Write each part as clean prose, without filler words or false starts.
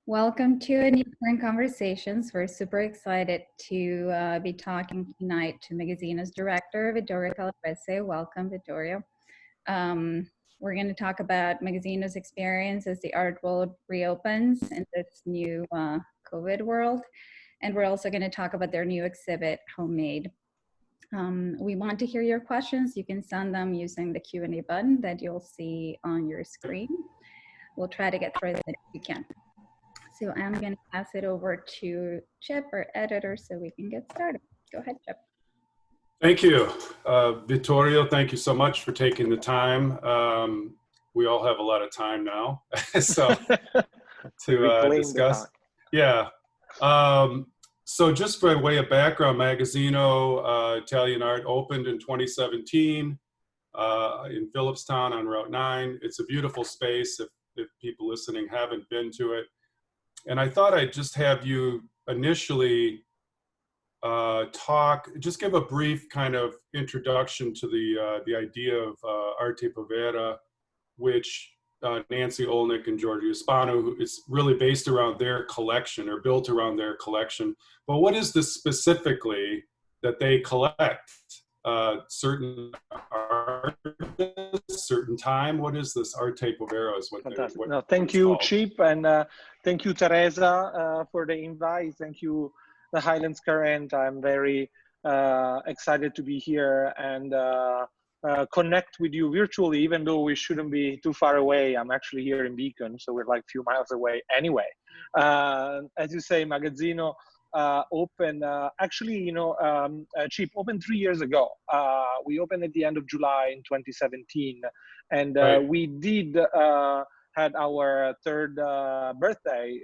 Welcome to a new Current Conversations. We're super excited to be talking tonight to Magazzino's director, Vittorio Calabrese. Welcome, Vittorio. We're going to talk about Magazzino's experience as the art world reopens in this new COVID world. And we're also going to talk about their new exhibit, Homemade. We want to hear your questions. You can send them using the Q&A button that you'll see on your screen. We'll try to get through it if we can. So I'm going to pass it over to Chip, our editor, so we can get started. Go ahead, Chip. Thank you. Vittorio, thank you so much for taking the time. We all have a lot of time now so to discuss. Yeah. So just by way of background, Magazzino Italian Art opened in 2017 in Phillipstown on Route 9. It's a beautiful space if people listening haven't been to it. And I thought I'd just have you initially give a brief kind of introduction to the idea of arte povera, which Nancy Olnick and Giorgio Spano, who is really based around their collection or built around their collection. But what is this specifically that they collect? Certain artists, certain time? What is this arte povera? Is what Fantastic. No, thank you, Chip, and thank you, Teresa, for the invite. Thank you, the Highlands Current. I'm very excited to be here and connect with you virtually, even though we shouldn't be too far away. I'm actually here in Beacon, so we're like a few miles away anyway. As you say, Magazzino opened, Chip opened 3 years ago. We opened at the end of July in 2017, and right. We did had our third birthday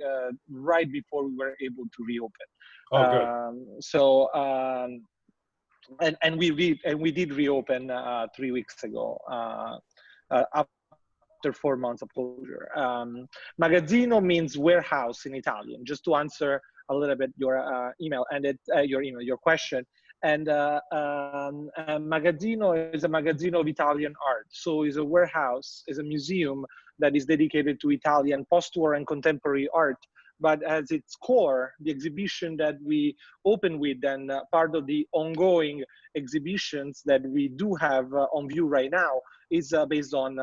right before we were able to reopen. Oh, good. And we did reopen 3 weeks ago after 4 months of closure. Magazzino means warehouse in Italian. Just to answer a little bit your email and your question. And Magazzino is a Magazzino of Italian art. So it's a warehouse, is a museum that is dedicated to Italian post-war and contemporary art. But as its core, the exhibition that we open with and part of the ongoing exhibitions that we do have on view right now is based on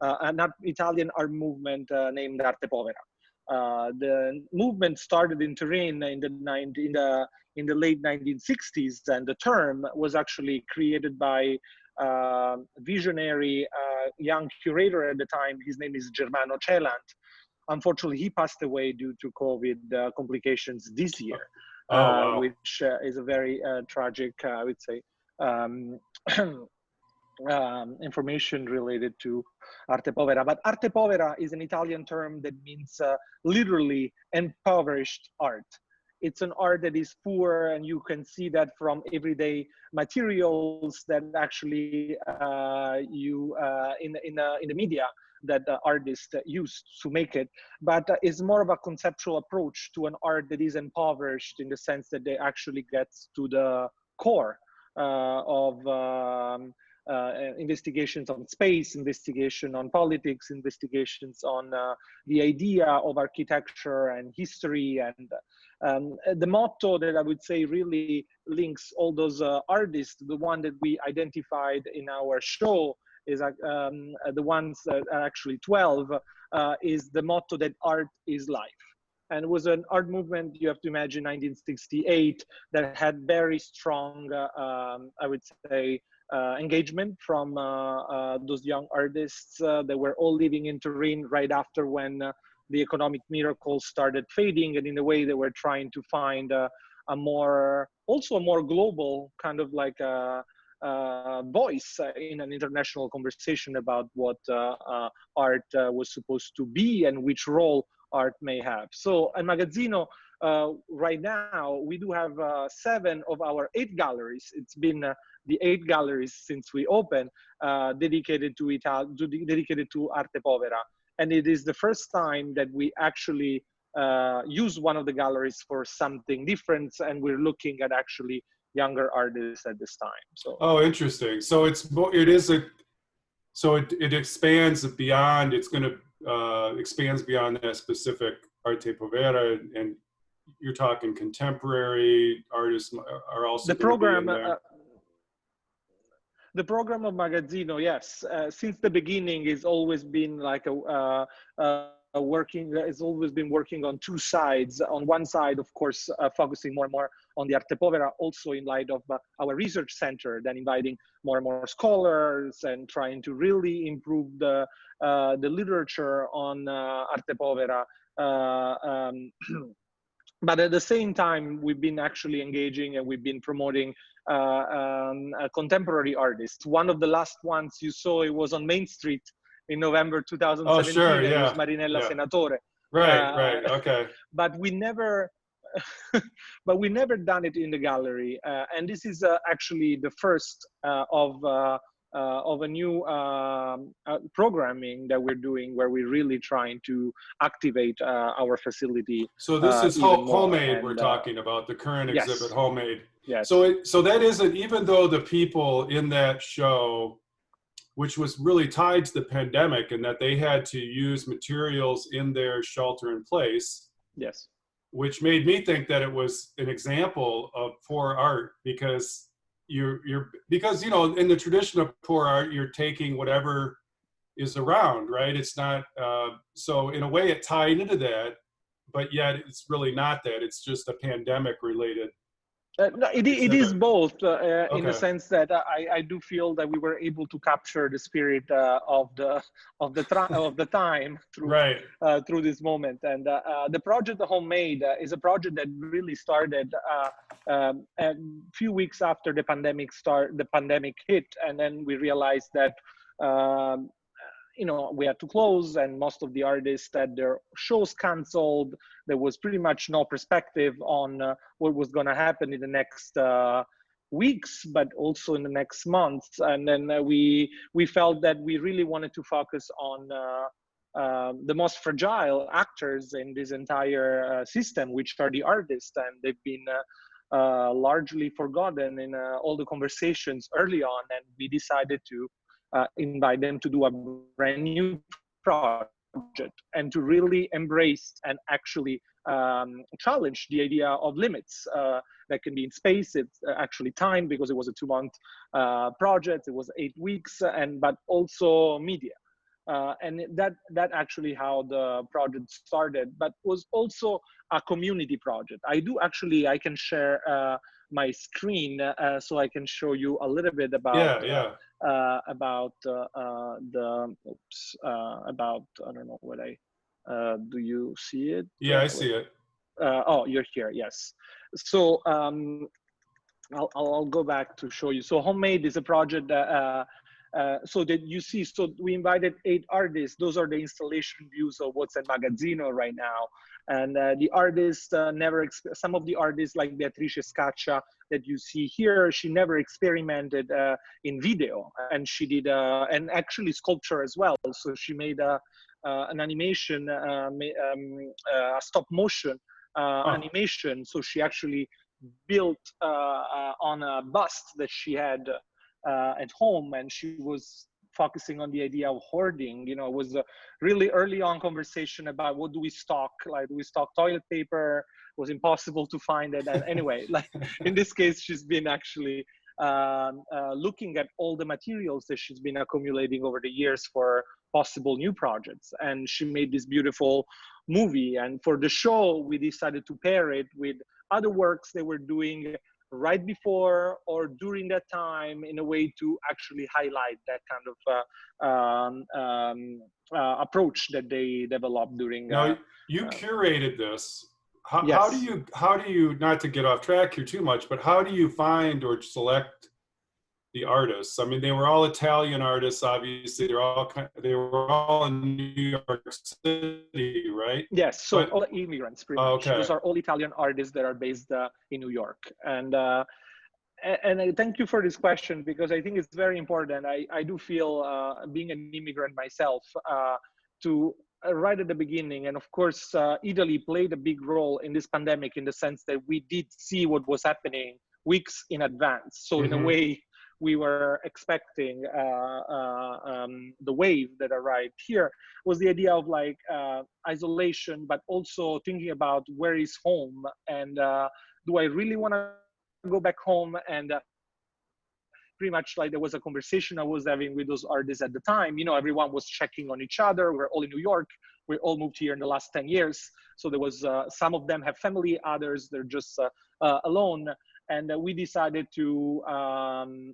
an Italian art movement named Arte Povera. The movement started in Turin in the late 1960s, and the term was actually created by a visionary young curator at the time. His name is Germano Celant. Unfortunately, he passed away due to COVID complications this year, wow. Which is a very tragic, I would say, information related to arte povera. But arte povera is an Italian term that means literally impoverished art. It's an art that is poor, and you can see that from everyday materials that actually in the media that the artist used to make it. But it's more of a conceptual approach to an art that is impoverished in the sense that they actually get to the core of investigations on space, investigation on politics, investigations on the idea of architecture and history. And the motto that I would say really links all those artists, the one that we identified in our show is the ones that are actually 12, is the motto that art is life. And it was an art movement, you have to imagine, 1968, that had very strong, I would say, engagement from those young artists that were all living in Turin right after when the economic miracle started fading, and in a way they were trying to find a more global kind of like voice in an international conversation about what art was supposed to be and which role art may have. So at Magazzino, right now, we do have 7 of our 8 galleries. It's been the 8 galleries since we opened, dedicated to Arte Povera. And it is the first time that we actually use one of the galleries for something different, and we're looking at actually younger artists at this time. So. Oh, interesting. So it expands beyond. It's going to expands beyond that specific Arte Povera, and you're talking contemporary artists are also The going to be program, in there. The program of Magazzino, yes, since the beginning, it's always been like it's always been working on two sides. On one side, of course, focusing more and more on the Arte Povera, also in light of our research center, then inviting more and more scholars and trying to really improve the literature on Arte Povera. But at the same time, we've been actually engaging and we've been promoting contemporary artists. One of the last ones you saw, it was on Main Street in November 2017. Oh, sure, It yeah. was Marinella Senatore. Right, okay. But we never, done it in the gallery. And this is actually the first of a new programming that we're doing, where we're really trying to activate our facility. So this is Homemade and, we're talking about, the current yes. exhibit, Homemade. Yes. So that isn't, even though the people in that show, which was really tied to the pandemic and that they had to use materials in their shelter in place. Yes. Which made me think that it was an example of poor art, because because, you know, in the tradition of poor art, you're taking whatever is around, right? It's not, so in a way it tied into that, but yet it's really not that. It's just a pandemic related. No, it is both Okay. in the sense that I do feel that we were able to capture the spirit of the time through right. Through this moment. And the project Homemade is a project that really started a few weeks after the pandemic hit, and then we realized that you know, we had to close, and most of the artists had their shows canceled. There was pretty much no perspective on what was going to happen in the next weeks, but also in the next months. And then we felt that we really wanted to focus on the most fragile actors in this entire system, which are the artists, and they've been largely forgotten in all the conversations early on. And we decided to invite them to do a brand new project and to really embrace and actually challenge the idea of limits that can be in space. It's actually time, because it was a 2-month project. It was 8 weeks, but also media. And that actually how the project started, but was also a community project. I can share my screen so I can show you a little bit about about I don't know what do you see it? Yeah, I see it. Oh, you're here. Yes. So I'll go back to show you. So Homemade is a project that so that you see, so we invited 8 artists. Those are the installation views of what's at Magazzino right now. And the artists some of the artists, like Beatrice Scaccia that you see here, she never experimented in video, and she did and actually sculpture as well. So she made an animation, a stop motion animation. So she actually built on a bust that she had at home, and she was focusing on the idea of hoarding. You know, it was a really early on conversation about what do we stock? Like, do we stock toilet paper? It was impossible to find it. And anyway, like in this case, she's been actually looking at all the materials that she's been accumulating over the years for possible new projects. And she made this beautiful movie. And for the show, we decided to pair it with other works they were doing right before or during that time, in a way to actually highlight that kind of approach that they developed during. Now, you curated this. Yes. How do you, not to get off track here too much, but how do you find or select the artists? I mean, they were all Italian artists, obviously. They were all in New York City, right? Yes, so all immigrants, pretty much. Okay. Those are all Italian artists that are based in New York. And I thank you for this question, because I think it's very important. I do feel, being an immigrant myself, to right at the beginning, and of course, Italy played a big role in this pandemic, in the sense that we did see what was happening weeks in advance. So in a way, we were expecting the wave that arrived here was the idea of like isolation, but also thinking about where is home, and do I really want to go back home? And pretty much like there was a conversation I was having with those artists at the time. You know, everyone was checking on each other. We're all in New York. We all moved here in the last 10 years. So there was some of them have family, others they're just alone. And we decided to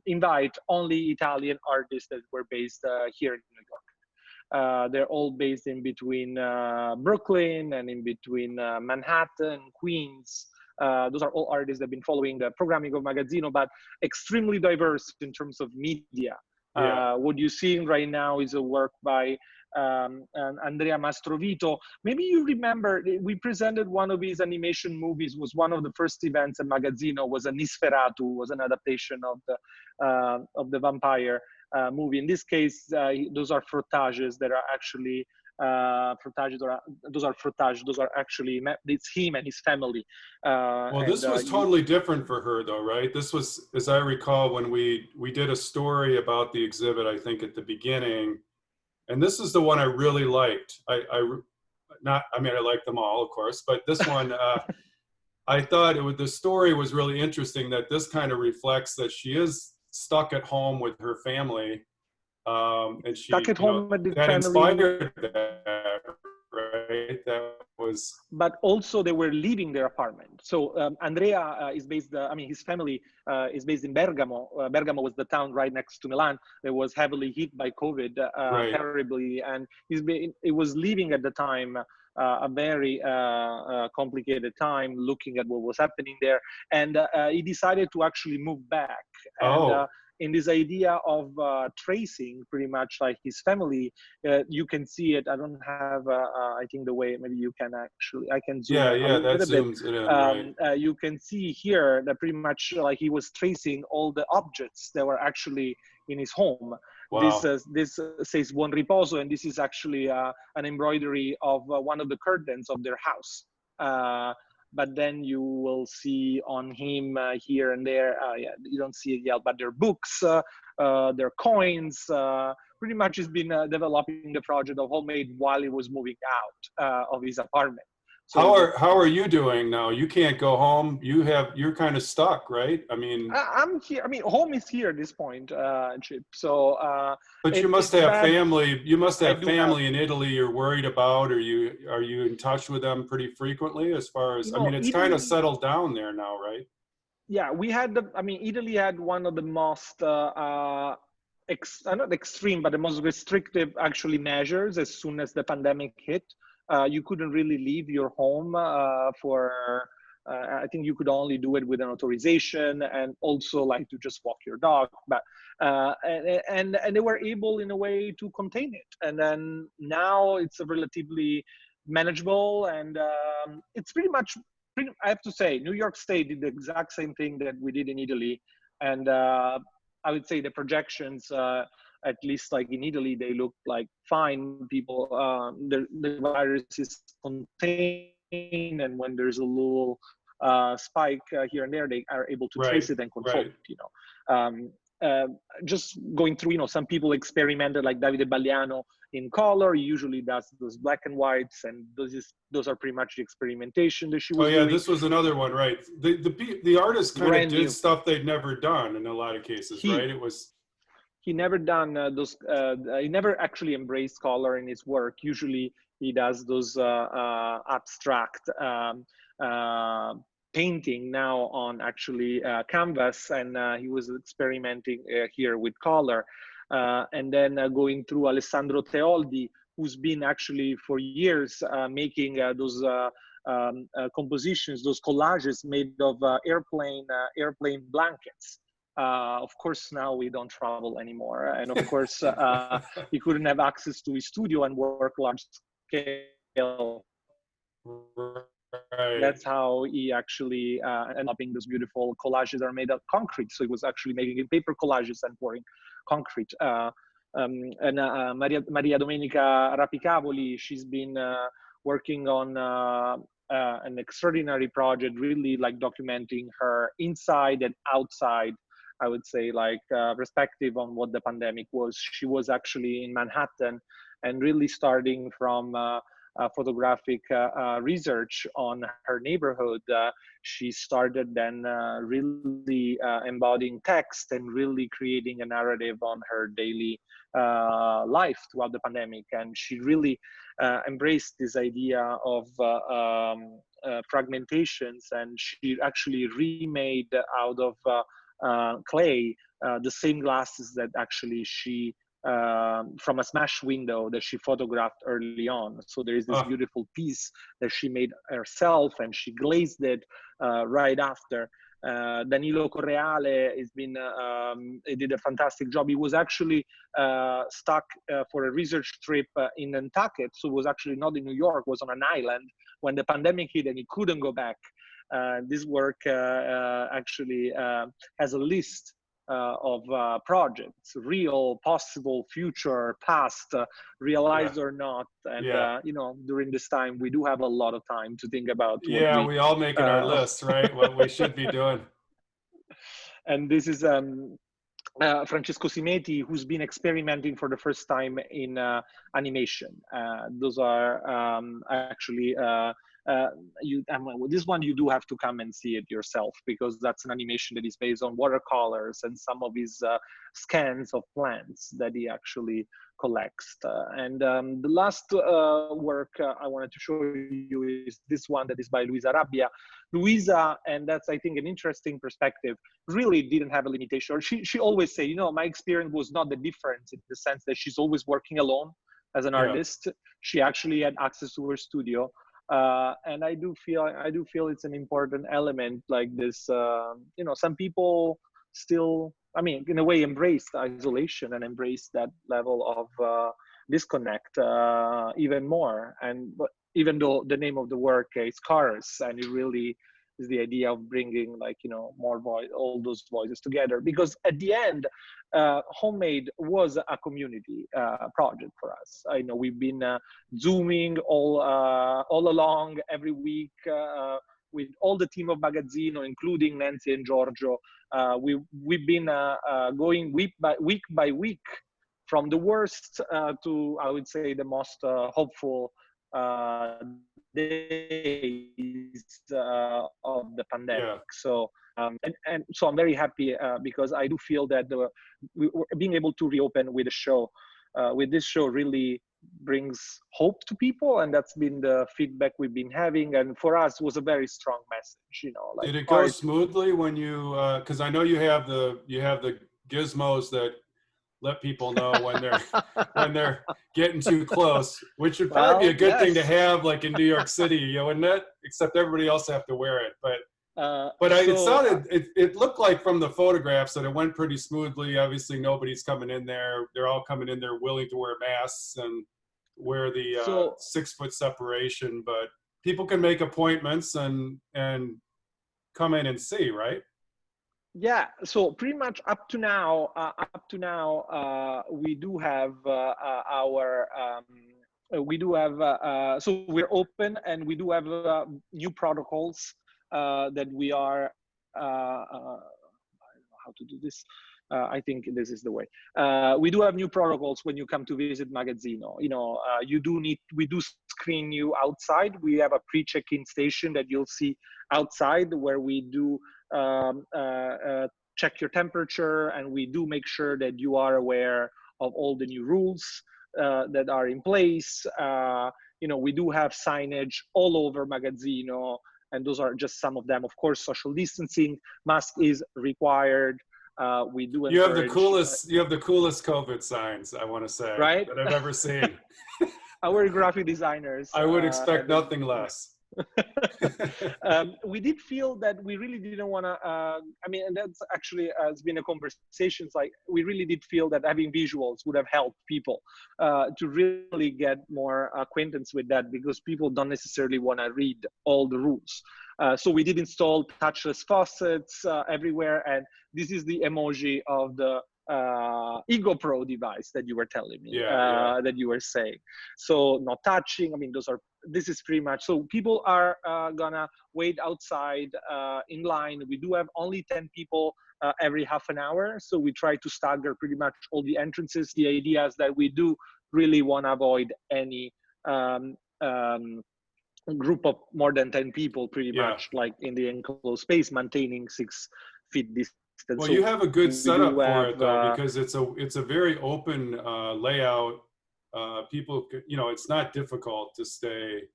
invite only Italian artists that were based here in New York. They're all based in between Brooklyn and in between Manhattan, Queens. Those are all artists that have been following the programming of Magazzino, but extremely diverse in terms of media. Yeah. What you're seeing right now is a work by Andrea Mastrovito. Maybe you remember, we presented one of his animation movies, was one of the first events at Magazzino, was a Nisferatu, was an adaptation of the vampire movie. In this case, those are frottages that are actually those are actually, it's him and his family. Well, this was totally different for her though, right? This was, as I recall, when we did a story about the exhibit, I think at the beginning, and this is the one I really liked. I like them all, of course, but this one, I thought the story was really interesting, that this kind of reflects that she is stuck at home with her family. And she, stuck at home with the that family. inspired that, right? That was. But also they were leaving their apartment. So Andrea is based, his family is based in Bergamo. Bergamo was the town right next to Milan that was heavily hit by COVID, Right. terribly. And it was leaving at the time a very complicated time, looking at what was happening there. And he decided to actually move back. And in this idea of tracing pretty much like his family, you can see it. I don't have, I think the way, maybe you can actually, I can zoom in a that little zooms it in, right. You can see here that pretty much like he was tracing all the objects that were actually in his home. Wow. This says Buon Riposo, and this is actually an embroidery of one of the curtains of their house. But then you will see on him here and there, you don't see it yet, but their books, their coins, pretty much has been developing the project of homemade while he was moving out of his apartment. So how are you doing now? You can't go home. You're kind of stuck, right? I mean, I'm here. I mean, home is here at this point, Chip. So, but you must have family. You must have family in Italy you're worried about. Are you in touch with them pretty frequently? As far as, I mean, it's kind of settled down there now, right? Yeah, we had Italy had one of the most not extreme, but the most restrictive actually measures as soon as the pandemic hit. You couldn't really leave your home for, I think you could only do it with an authorization, and also like to just walk your dog. But and they were able in a way to contain it. And then now it's a relatively manageable, and it's pretty much, I have to say, New York State did the exact same thing that we did in Italy. And I would say the projections, at least like in Italy, they look like fine. People, the virus is contained, and when there's a little spike here and there, they are able to trace it and control it. You know, just going through, you know, some people experimented, like Davide Balliano, in color. He usually does those black and whites, and those are pretty much the experimentation that she was doing. This was another one, right? The artist kind of did stuff they'd never done in a lot of cases, right? It was. He never done those, he never actually embraced color in his work. Usually he does those abstract painting now on actually canvas, and he was experimenting here with color. And then going through Alessandro Teoldi, who's been actually for years making those compositions, those collages made of airplane blankets. Of course, now we don't travel anymore. And of course, he couldn't have access to his studio and work large scale. Right. That's how he actually ended up making those beautiful collages that are made of concrete. So he was actually making paper collages and pouring concrete. Maria Domenica Rapicavoli, she's been working on an extraordinary project, really like documenting her inside and outside I would say, like perspective on what the pandemic was. She was actually in Manhattan and really starting from photographic research on her neighborhood. She started then really embodying text and really creating a narrative on her daily life throughout the pandemic. And she really embraced this idea of fragmentations, and she actually remade out of clay the same glasses that actually she from a smash window that she photographed early on. So there is this beautiful piece that she made herself, and she glazed it right after. Danilo Correale has been, he did a fantastic job. He was actually stuck for a research trip in Nantucket. So it was actually not in New York, was on an island when the pandemic hit and he couldn't go back. This work actually has a list of projects, real, possible, future, past, realized or not. And, you know, during this time, we do have a lot of time to think about what we all make it our list, right? What we should be doing. And this is Francesco Simeti, who's been experimenting for the first time in animation. Those are actually this one you do have to come and see it yourself, because that's an animation that is based on watercolors and some of his scans of plants that he actually collects. And the last work I wanted to show you is this one that is by Luisa Rabbia. Luisa, and that's I think an interesting perspective, really didn't have a limitation. She always say, you know, my experience was not the difference in the sense that she's always working alone as an artist. She actually had access to her studio. And I do feel it's an important element like this. You know, some people still, I mean, in a way, embrace the isolation and embrace that level of disconnect even more. And but even though the name of the work is Cars, and it really is the idea of bringing, like, you know, more voice, all those voices together, because at the end, Homemade was a community project for us. I know we've been Zooming all along every week with all the team of Magazzino, including Nancy and Giorgio. We've been going week by week, from the worst to, I would say, the most hopeful days of the pandemic. So and so I'm very happy because I do feel that being able to reopen with a show, with this show, really brings hope to people, and that's been the feedback we've been having. And for us, was a very strong message. You know, like, did it go smoothly when you? Because I know you have the gizmos that let people know when they're getting too close, which would probably be a good thing to have, like in New York City, you know, wouldn't it? Except everybody else have to wear it. It looked like from the photographs that it went pretty smoothly. Obviously, nobody's coming in there. They're all coming in there willing to wear masks and wear the 6 foot separation. But people can make appointments and come in and see, right? Yeah, so pretty much up to now, we do have so we're open, and we do have new protocols that we are, I don't know how to do this. I think this is the way. We do have new protocols when you come to visit Magazzino. You know, we do screen you outside. We have a pre-check-in station that you'll see outside, where we do check your temperature, and we do make sure that you are aware of all the new rules that are in place. You know, we do have signage all over Magazzino, and those are just some of them. Of course, social distancing, mask is required. We do. You have the coolest COVID signs, I want to say, right, that I've ever seen. Our graphic designers. I would expect nothing less. We did feel that we really didn't want to, I mean, and that's actually has been a conversation, like we really did feel that having visuals would have helped people to really get more acquaintance with that, because people don't necessarily want to read all the rules. So we did install touchless faucets everywhere, and this is the emoji of the Ego Pro device that you were telling me, Yeah. that you were saying. So not touching. I mean, this is pretty much. So people are gonna wait outside in line. We do have only 10 people every half an hour. So we try to stagger pretty much all the entrances. The idea is that we do really want to avoid any group of more than 10 people, pretty much like in the enclosed space, maintaining 6 feet distance. Well, so you have a good setup for it though, because it's a very open layout. People, it's not difficult to stay.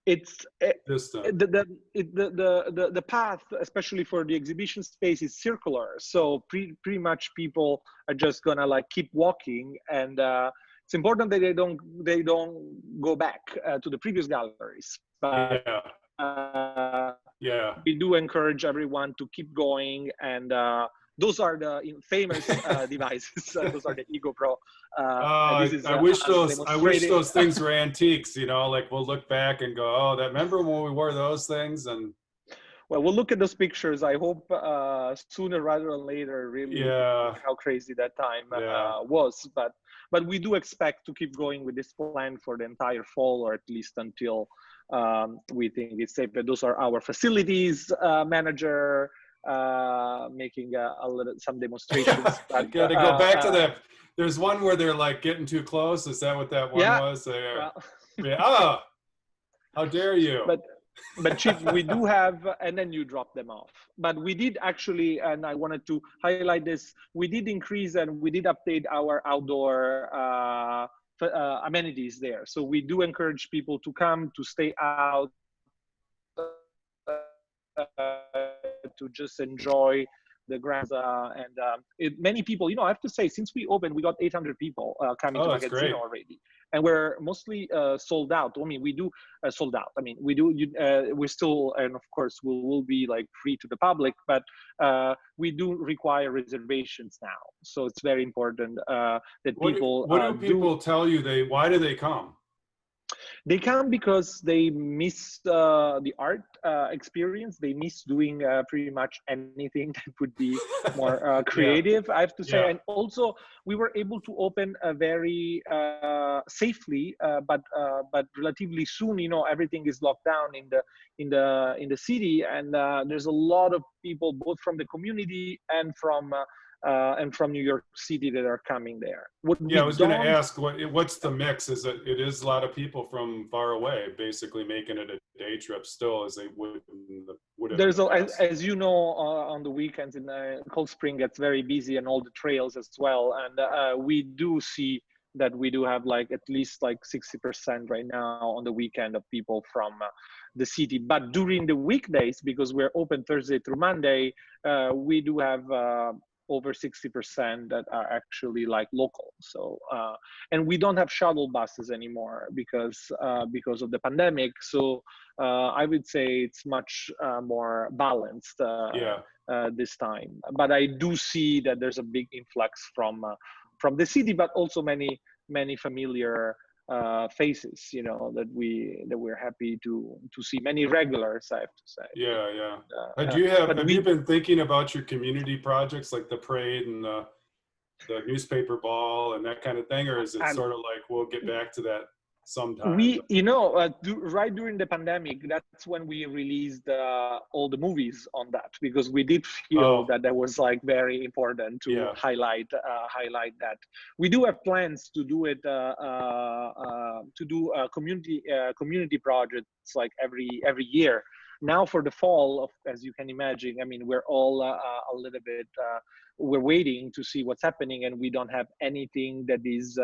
It's distant. The path, especially for the exhibition space, is circular. So pretty much people are just gonna like keep walking, and it's important that they don't go back to the previous galleries. But we do encourage everyone to keep going, and those are the famous devices. Those are the Ego Pro. I wish those things were antiques. Like we'll look back and go, "Oh, remember when we wore those things?" And well, we'll look at those pictures. I hope sooner rather than later. Really, how crazy that time was. But we do expect to keep going with this plan for the entire fall, or at least until we think it's safe. But those are our facilities manager. Making some demonstrations. But, gotta go back to that. There's one where they're like getting too close. Is that what that one was? Oh, how dare you! But Chief, we do have, and then you drop them off. But we did actually, and I wanted to highlight this. We did increase and we did update our outdoor amenities there. So we do encourage people to come, to stay out, to just enjoy the grounds. Many people, I have to say, since we opened, we got 800 people coming to Magazzino already. And we're mostly sold out. I mean, we do sold out. I mean, we're still, and of course, we'll be like free to the public, but we do require reservations now. So it's very important that people. What do people tell you? Why do they come? They come because they miss the art experience. They miss doing pretty much anything that would be more creative, I have to say. And also, we were able to open very safely, but relatively soon. Everything is locked down in the city, and there's a lot of people, both from the community and from New York City, that are coming there. I was going to ask, what's the mix? It is a lot of people from far away, basically making it a day trip still, as they would. There's as you know, on the weekends in Cold Spring gets very busy, and all the trails as well. And we do see that we do have at least 60% right now on the weekend of people from the city. But during the weekdays, because we're open Thursday through Monday, we do have over 60% that are actually local. So and we don't have shuttle buses anymore because of the pandemic. So I would say it's much more balanced this time. But I do see that there's a big influx from the city, but also many familiar faces, that we're happy to see, many regulars, I have to say. Have you been thinking about your community projects, like the parade and the newspaper ball and that kind of thing, or is it sort of like we'll get back to that sometime? Right during the pandemic, that's when we released all the movies on that, because we did feel that was very important to highlight that. We do have plans to do it, to do community projects every year. Now for the fall, as you can imagine, I mean, we're all a little bit, we're waiting to see what's happening, and we don't have anything that is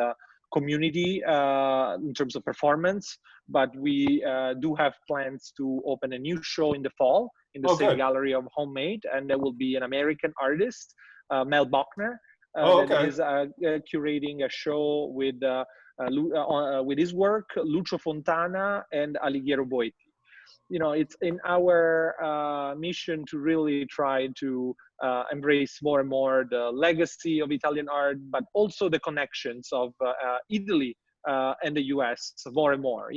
community in terms of performance, but we do have plans to open a new show in the fall in the same gallery of Homemade, and there will be an American artist, Mel Bochner, that is curating a show with his work, Lucio Fontana and Alighiero Boetti. It's in our mission to really try to embrace more and more the legacy of Italian art, but also the connections of Italy and the US more and more.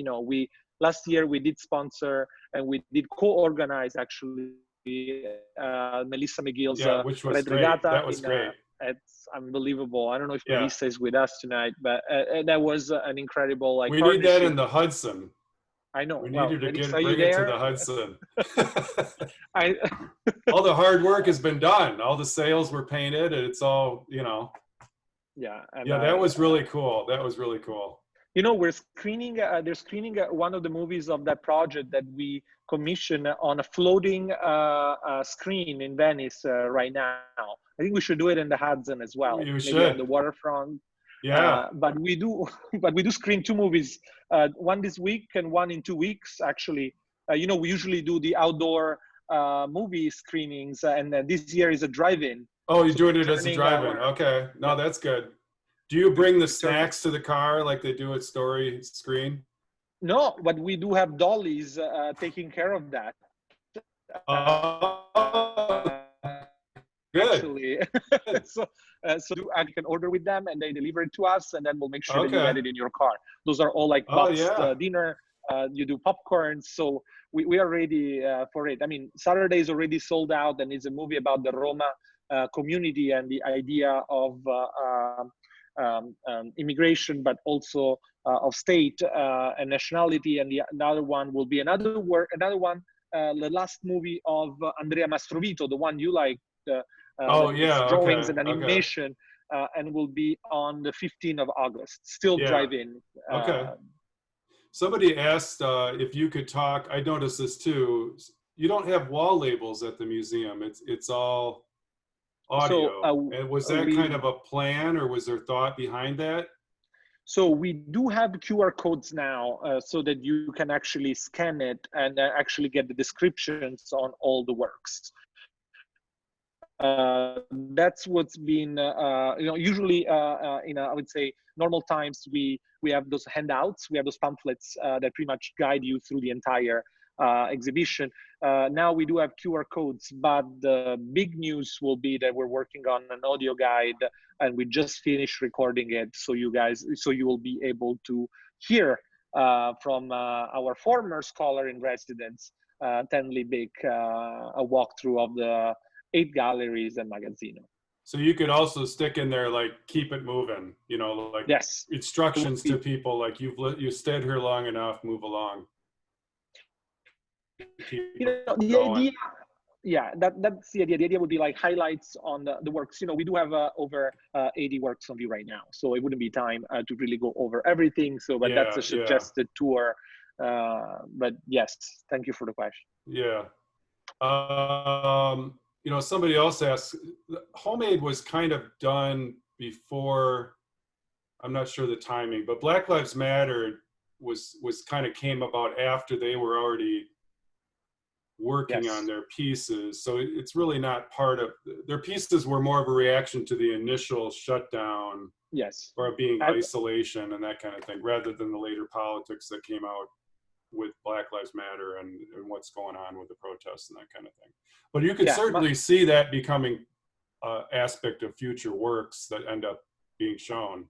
Last year we did sponsor and we did co-organize actually Melissa McGill's which was great. That was great. It's unbelievable. I don't know if Yeah. Marisa is with us tonight, but that was an incredible like. We need that in the Hudson. I know. We Well, need her to bring it to the Hudson. I. All the hard work has been done. All the sails were painted, and it's all, you know. Yeah. Yeah, that was really cool. That was really cool. You know, we're screening. They're screening one of the movies of that project that we commissioned on a floating screen in Venice right now. I think we should do it in the Hudson as well. You Maybe should. on the waterfront. Yeah. But we do screen two movies, one this week and one in 2 weeks. Actually, you know, we usually do the outdoor movie screenings, and this year is a drive-in. Oh, you're doing it as a drive-in. Okay. No, that's good. Do you bring the snacks to the car like they do at Story Screen? No, but we do have dollies taking care of that. Good. Actually, so I can order with them and they deliver it to us, and then we'll make sure that you get it in your car. Those are all like boxed dinner. You do popcorn, so we are ready for it. I mean, Saturday is already sold out, and it's a movie about the Roma community and the idea of immigration, but also of state and nationality. And the other one will be another one, the last movie of Andrea Mastrovito, the one you like. Drawings and animation, and will be on the 15th of August. Still drive-in. Okay. Somebody asked if you could talk. I noticed this too. You don't have wall labels at the museum. It's all audio. And was that kind of a plan, or was there thought behind that? So we do have QR codes now, so that you can actually scan it and actually get the descriptions on all the works. That's what's been, you know, usually in I would say normal times we have those handouts, we have those pamphlets that pretty much guide you through the entire exhibition. Now we do have QR codes, but the big news will be that we're working on an audio guide, and we just finished recording it, so you will be able to hear from our former scholar in residence, Tenley Bick, a walkthrough of the 8 galleries and Magazzino. So you could also stick in there like keep it moving, you know, like instructions to people like you stayed here long enough, move along. You know, the idea, that's the idea. The idea would be like highlights on the works. You know, we do have over 80 works on view right now, so it wouldn't be time to really go over everything. So, but that's a suggested tour. But yes, thank you for the question. Yeah. You know, somebody else asked, Homemade was kind of done before, I'm not sure the timing, but Black Lives Matter was kind of came about after they were already working on their pieces. So it's really not part of, their pieces were more of a reaction to the initial shutdown or being isolation and that kind of thing, rather than the later politics that came out with Black Lives Matter and what's going on with the protests and that kind of thing. But you could certainly see that becoming an aspect of future works that end up being shown.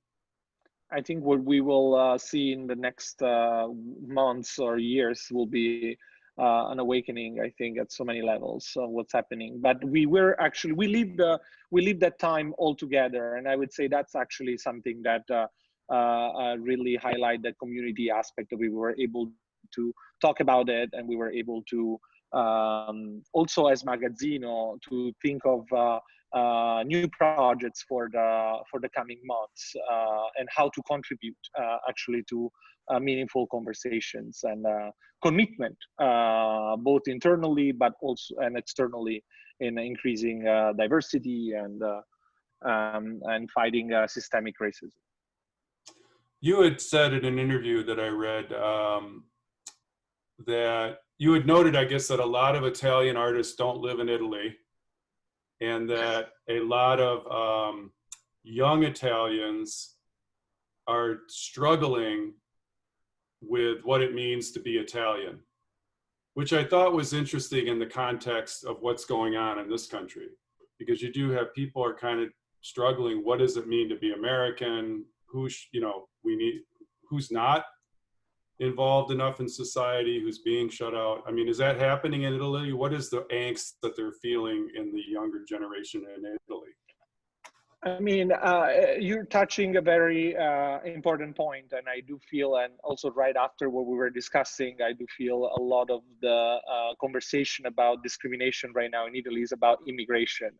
I think what we will see in the next months or years will be an awakening, I think, at so many levels of what's happening. But we leave that time all together, and I would say that's actually something that really highlight that community aspect, that we were able to talk about it, and we were able to also as Magazzino to think of new projects for the coming months, and how to contribute actually to meaningful conversations and commitment, both internally but also and externally, in increasing diversity and fighting systemic racism. You had said in an interview that I read that you had noted, I guess, that a lot of Italian artists don't live in Italy, and that a lot of young Italians are struggling with what it means to be Italian, which I thought was interesting in the context of what's going on in this country, because you do have people are kind of struggling. What does it mean to be American? Who's not involved enough in society, who's being shut out? I mean, is that happening in Italy? What is the angst that they're feeling in the younger generation in Italy? I mean, you're touching a very important point, and I do feel, and also right after what we were discussing, I do feel a lot of the conversation about discrimination right now in Italy is about immigration,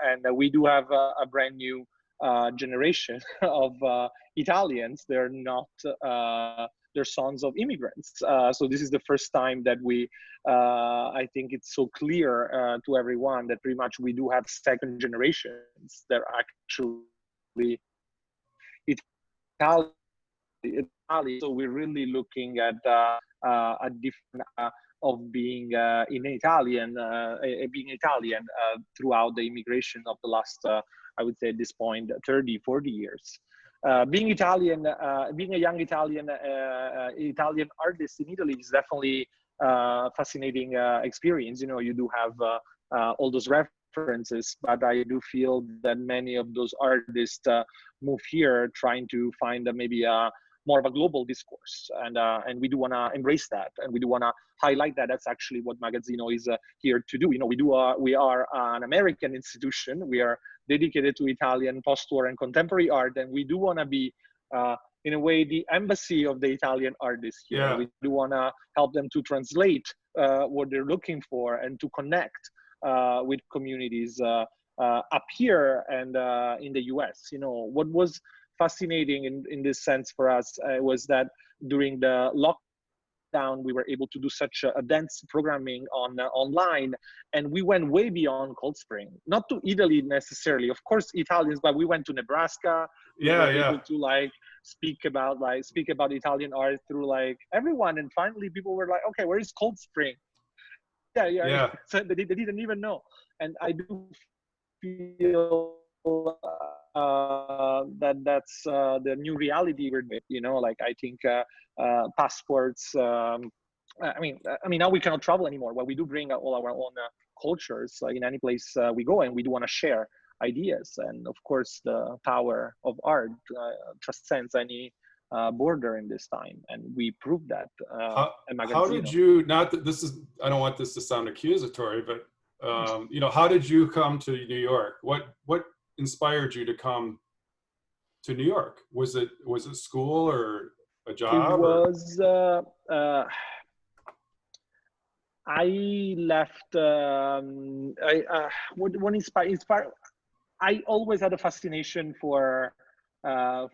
and we do have a brand new generation of Italians. They're not. They're sons of immigrants. So this is the first time that I think it's so clear to everyone that pretty much we do have second generations that are actually Italian. So we're really looking at a different of being Italian throughout the immigration of the last, I would say at this point, 30, 40 years. Being Italian, being a young Italian artist in Italy is definitely fascinating experience. You know, you do have all those references, but I do feel that many of those artists move here trying to find maybe more of a global discourse, and we do want to embrace that, and we do want to highlight that. That's actually what Magazzino is here to do. You know, we are an American institution. We are dedicated to Italian post-war and contemporary art, and we do want to be in a way the embassy of the Italian artists here. Yeah. We do want to help them to translate what they're looking for and to connect with communities up here and in the US. You know, what was fascinating in this sense for us was that during the lockdown, we were able to do such a dense programming online, and we went way beyond Cold Spring. Not to Italy necessarily, of course, Italians, but we went to Nebraska. We were able to like speak about Italian art through like everyone, and finally people were like, okay, where is Cold Spring? Yeah. So they didn't even know, and I do feel that's the new reality we're in. You know, like I think passports. I mean, now we cannot travel anymore. Well, we do bring all our own cultures in any place we go, and we do want to share ideas. And of course, the power of art transcends any border in this time, and we proved that. How did you? Not that this is. I don't want this to sound accusatory, but you know, how did you come to New York? What inspired you to come to New York? Was it school or a job? It was. I left. What inspired? I always had a fascination for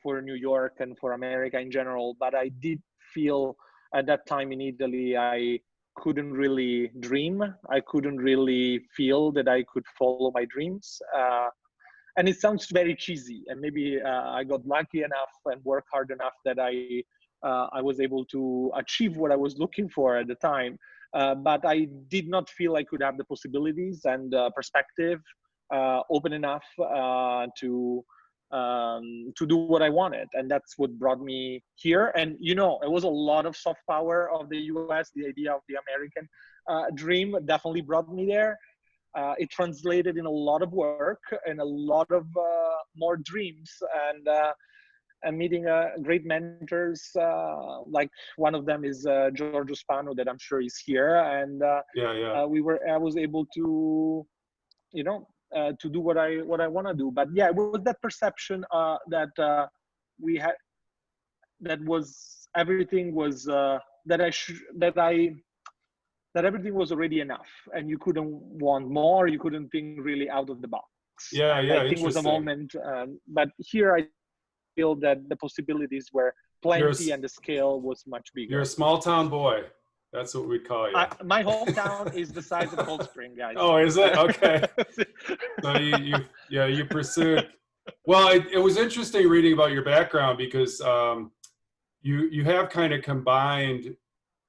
New York and for America in general, but I did feel at that time in Italy I couldn't really dream. I couldn't really feel that I could follow my dreams. And it sounds very cheesy, and maybe I got lucky enough and worked hard enough that I was able to achieve what I was looking for at the time. But I did not feel I could have the possibilities and perspective open enough to do what I wanted, and that's what brought me here. And you know, it was a lot of soft power of the US. The idea of the American dream definitely brought me there. It translated in a lot of work and a lot of more dreams, and meeting great mentors. Like one of them is Giorgio Spano, that I'm sure is here, and I was able to, you know, to do what I want to do. But yeah, it was that perception that we had, that was everything was that everything was already enough, and you couldn't want more. You couldn't think really out of the box. I think it was a moment. But here I feel that the possibilities were plenty, and the scale was much bigger. You're a small town boy. That's what we call you. My hometown is the size of Cold Spring, guys. Oh, is it? Okay. So you pursued. Well, it was interesting reading about your background, because you have kind of combined.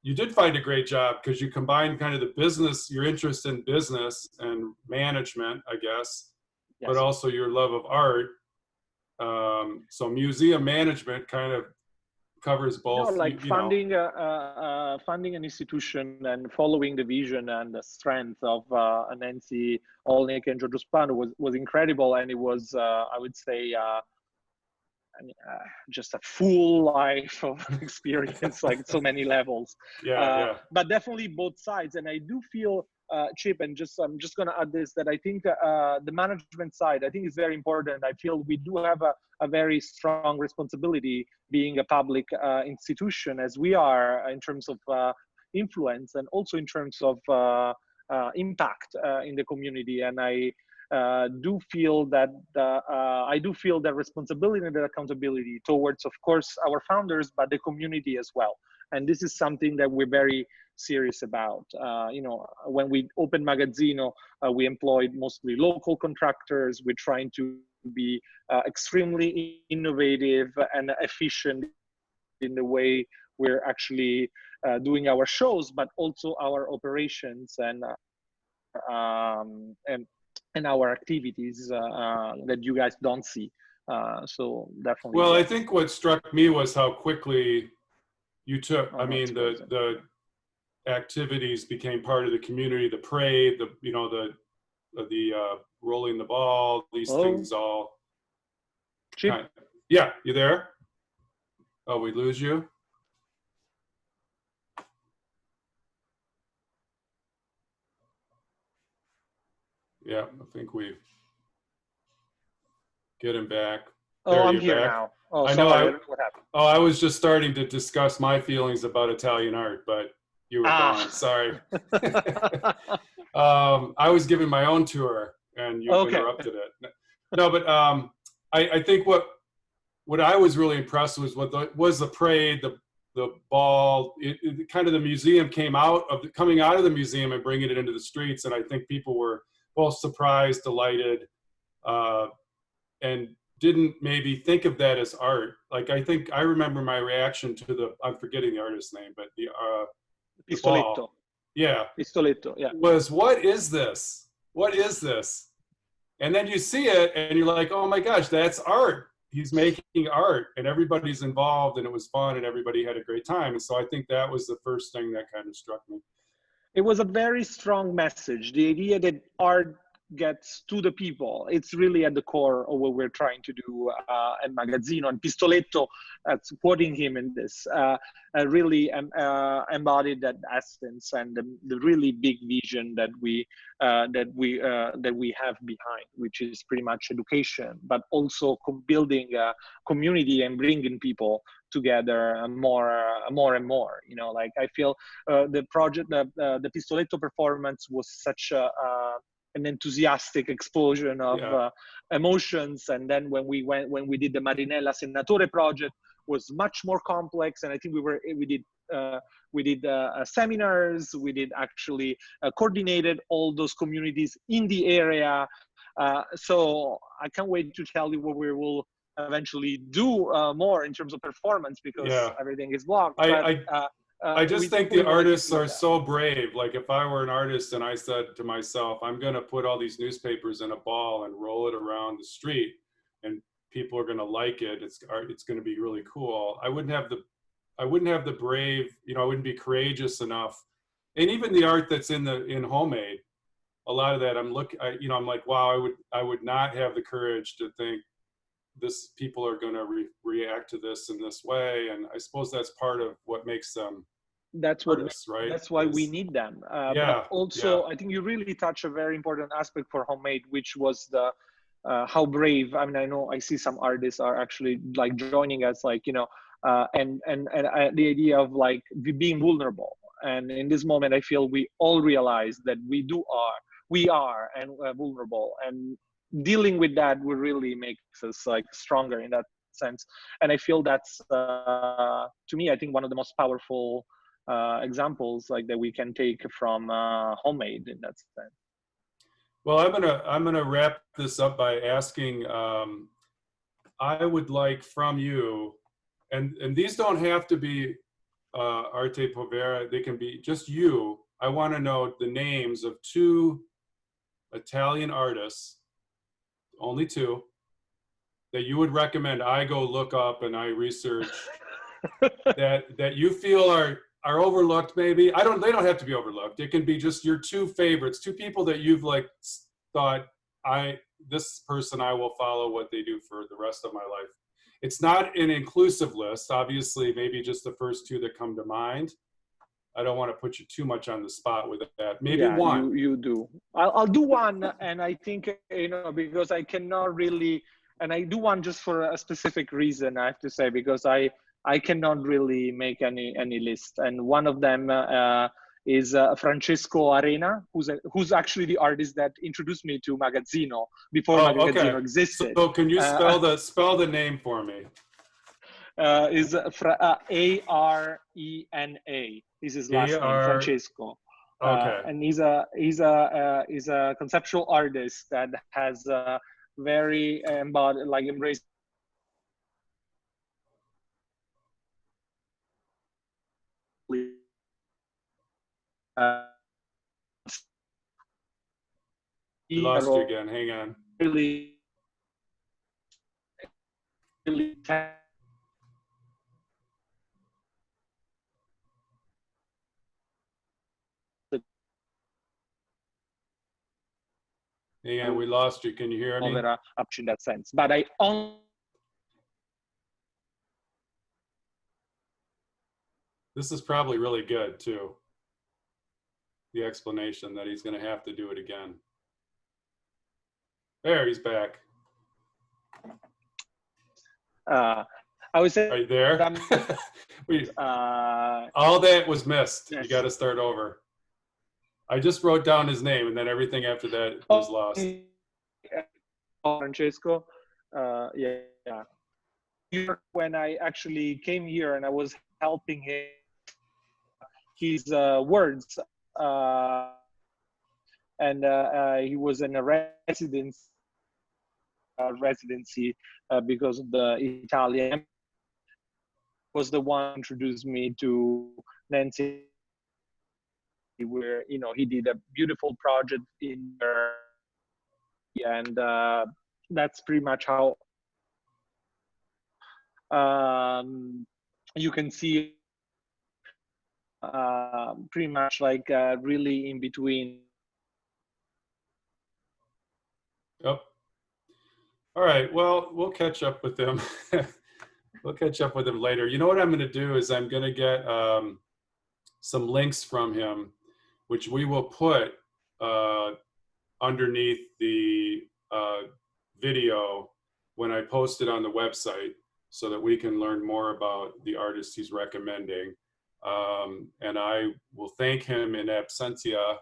You did find a great job because you combined kind of the business, your interest in business and management, I guess, but also your love of art. So museum management kind of covers both. Like funding an institution and following the vision and the strength of Nancy Olnick and Giorgio Spano was incredible, and it was I would say just a full life of experience, like so many levels. But definitely both sides. And I do feel, Chip, and I'm just going to add this, that I think the management side, I think is very important. I feel we do have a very strong responsibility being a public institution as we are, in terms of influence and also in terms of impact in the community. And I do feel that responsibility and the accountability towards, of course, our founders, but the community as well. And this is something that we're very serious about. When we opened Magazzino, we employed mostly local contractors. We're trying to be extremely innovative and efficient in the way we're actually doing our shows, but also our operations and our activities that you guys don't see. So definitely. Well, I think what struck me was how quickly you took, the activities became part of the community, the parade, the rolling the ball, these things all. Yeah, you there? Oh, we lose you? Yeah, I think we get him back. There, I'm here back now. Oh, I sorry, know. I don't know what happened. Oh, I was just starting to discuss my feelings about Italian art, but you were gone. Sorry. I was giving my own tour, and you interrupted it. No, but I think what I was really impressed with was the parade, the ball, kind of the museum coming out of the museum and bringing it into the streets, and I think people were both surprised, delighted, and didn't maybe think of that as art. Like, I remember my reaction to I'm forgetting the artist's name, but the Pistoletto. Ball. Yeah. Pistoletto, yeah. Was, what is this? What is this? And then you see it and you're like, oh my gosh, that's art. He's making art and everybody's involved and it was fun and everybody had a great time. And so I think that was the first thing that kind of struck me. It was a very strong message. The idea that art gets to the people, it's really at the core of what we're trying to do at Magazzino. And Pistoletto, quoting him in this, really embodied that essence and the really big vision that we have behind, which is pretty much education, but also building a community and bringing people together more and more. Like I feel the project, the Pistoletto performance was such an enthusiastic explosion of emotions, and then when we did the Marinella Senatore project was much more complex, and I think we did seminars, we did actually coordinated all those communities in the area, so I can't wait to tell you what we will eventually do more in terms of performance, because everything is blocked. I just think the artists are so brave. Like if I were an artist and I said to myself, I'm going to put all these newspapers in a ball and roll it around the street and people are going to like it. It's going to be really cool. I wouldn't have the brave, I wouldn't be courageous enough. And even the art that's in homemade, a lot of that I'm like, wow, I would not have the courage to think people are going to react to this in this way. And I suppose that's part of what makes them artists, right? That's why we need them. But also, I think you really touch a very important aspect for homemade, which was the how brave. I mean, I know I see some artists are actually like joining us, like, and the idea of like being vulnerable. And in this moment, I feel we all realize that we are vulnerable, and dealing with that would really makes us like stronger in that sense. And I feel that's to me, I think one of the most powerful examples like that we can take from homemade in that sense. Well, I'm gonna wrap this up by asking, I would like from you, and these don't have to be arte povera, they can be just you. I want to know the names of 2 Italian artists, only 2, that you would recommend I go look up and I research that you feel are overlooked. Maybe they don't have to be overlooked. It can be just your 2 favorites, 2 people that you've like thought, this person I will follow what they do for the rest of my life. It's not an inclusive list. Obviously, maybe just the first two that come to mind. I don't want to put you too much on the spot with that. Maybe one. You do. I'll do one, and I think, you know, because I cannot really, and I do one just for a specific reason, I have to say, because I cannot really make any list, and one of them is Francesco Arena, who's actually the artist that introduced me to Magazzino before Magazzino existed. So can you spell the name for me? Is Arena. This is last name, Francesco. Okay. And he's a conceptual artist that has very embraced We lost you again. Hang on. Really Hang on, we lost you. Can you hear me? up in that sense, but I only. This is probably really good too. The explanation that he's going to have to do it again. There, he's back. I was saying. Are you there? All that was missed. Yes. You got to start over. I just wrote down his name, and then everything after that was lost. Francesco, yeah. When I actually came here and I was helping him, his words, and he was in a residency because of the Italian. Was the one who introduced me to Nancy, where, you know, he did a beautiful project in there, and that's pretty much how you can see pretty much like really in between. Yep. All right, well, we'll catch up with them. We'll catch up with him later. You know what I'm going to do is I'm going to get some links from him, which we will put underneath the video when I post it on the website, so that we can learn more about the artist he's recommending. And I will thank him in absentia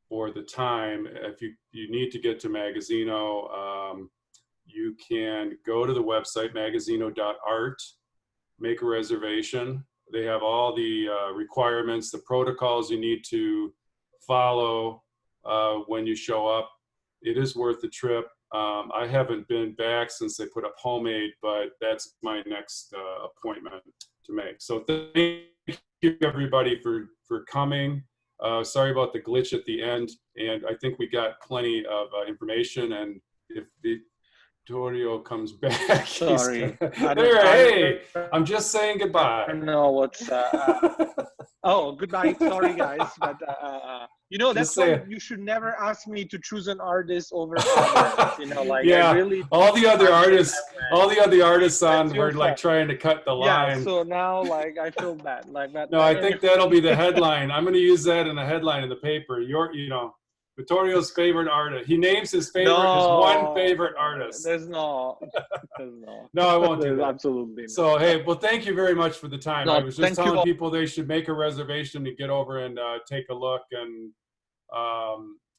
for the time. If you need to get to Magazzino, you can go to the website, magazzino.art, make a reservation. They have all the requirements, the protocols you need to follow when you show up. It is worth the trip. I haven't been back since they put up Homemade, but that's my next appointment to make. So thank you everybody for coming. Sorry about the glitch at the end, and I think we got plenty of information. And if Vittorio comes back, sorry. Hey, I'm just saying goodbye. I don't know what's. Oh, goodbye. Sorry, guys, but you know, that's why you should never ask me to choose an artist over others. You know, like, yeah, I really all the other artists on were like trying to cut the line. Yeah, so now like I feel bad, like that. No, I think that'll be the headline. I'm going to use that in the headline in the paper. Vittorio's favorite artist. He names his favorite, his one favorite artist. There's no. No, I won't do that. Absolutely not. So, hey, well, thank you very much for the time. No, I was just telling people they should make a reservation to get over and take a look, and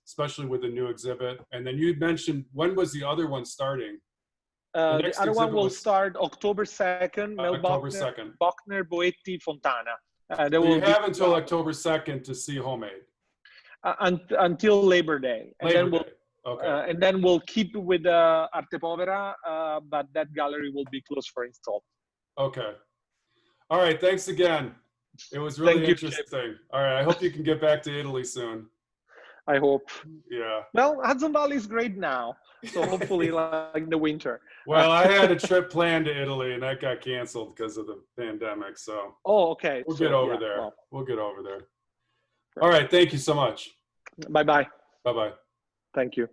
especially with the new exhibit. And then you mentioned, when was the other one starting? The other one will start October 2nd. October 2nd. Bochner, Boetti, Fontana. You have until October 2nd to see Homemade. Until Labor Day, and then we'll keep with Arte Povera, but that gallery will be closed for install. Okay. All right. Thanks again. It was really interesting. All right. I hope you can get back to Italy soon. I hope. Yeah. Well, Hudson Valley is great now, so hopefully like the winter. Well, I had a trip planned to Italy, and that got canceled because of the pandemic. So. Oh, okay. We'll get over there. Well. We'll get over there. All right. Thank you so much. Bye-bye. Bye-bye. Thank you.